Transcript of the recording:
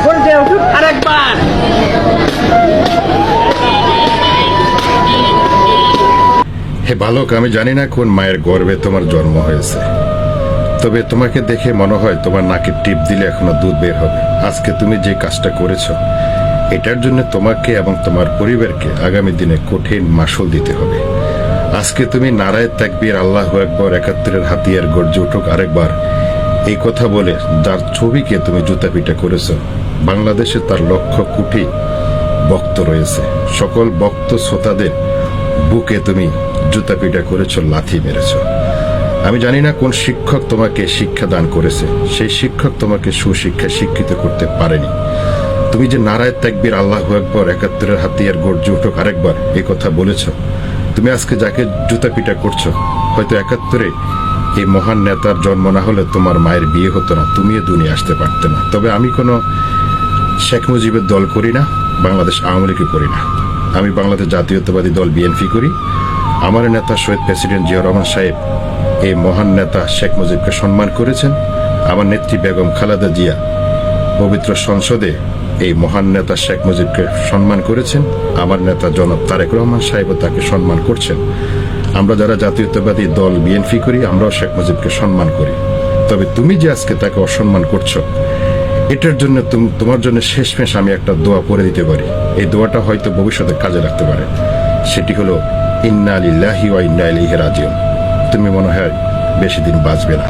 গর্জে উঠুক আরেকবার। হে বালক, আমি জানি না কোন মায়ের গর্ভে তোমার জন্ম হয়েছে, তবে তোমাকে দেখে মনে হয় তোমার নাকে টিপ দিলে এখনো দুধ বের হবে। আজকে তুমি যে কাজটা করেছো, এটার জন্য তোমাকে এবং তোমার পরিবারকে আগামী দিনে কঠিন মাসুল দিতে হবে। আজকে তুমি নারায়ে তাকবীর, আল্লাহু আকবার, ৭১-এর হাতিয়ার গর্জে উঠুক আরেকবার, এই কথা বলে যার ছবিকে তুমি জুতাপিটা করেছো, বাংলাদেশে তার লক্ষ কোটি ভক্ত রয়েছে, সকল ভক্ত শ্রোতাদের বুকে তুমি জুতাপিটা করেছো, লাথি মেরেছো। আমি জানি না কোন শিক্ষক তোমাকে শিক্ষা দান করেছে, সেই শিক্ষক তোমাকে সুশিক্ষা শিক্ষিত করতে পারেনি। তুমি যে নারায়ে তাকবীর, আল্লাহু আকবার, ৭১-এর হাতিয়ার গর্জে উঠুক আরেকবার, এই কথা বলেছো, তুমি আজকে যাকে জুতাপিটা করছো, হয়তো ৭১-এ এই মহান নেতার জন্ম না হলে তোমার মায়ের বিয়ে হতো না, তুমিও দুনিয়া আসতে পারতে না। তবে আমি কোনো শেখ মুজিবের দল করি না, বাংলাদেশ আওয়ামী লীগও করি না, আমি বাংলাদেশ জাতীয়তাবাদী দল বিএনপি করি। আমার নেতা শহীদ প্রেসিডেন্ট জিয়াউর রহমান সাহেব এই মহান নেতা শেখ মুজিবকে সম্মান করেছেন। আমার নেত্রী বেগম খালেদা জিয়া পবিত্র সংসদে এই মহান নেতা শেখ মুজিবকে সম্মান করেছেন। আমার নেতা জনাব তারেক রহমান সাহেবও তাকে সম্মান করছেন। আমরা যারা জাতীয়তাবাদী দল বিএনপি করি, আমরাও শেখ মুজিবকে সম্মান করি। তবে তুমি যে আজকে তাকে অসম্মান করছো, এটার জন্য তোমার জন্য শেষমেশ আমি একটা দোয়া পড়ে দিতে পারি। এই দোয়াটা হয়তো ভবিষ্যতে কাজে লাগতে পারে। সেটি হলো, ইন্না লিল্লাহি ওয়া ইন্না ইলাইহি রাজিউন। তুমি মনে হয় বেশি দিন বাঁচবে না।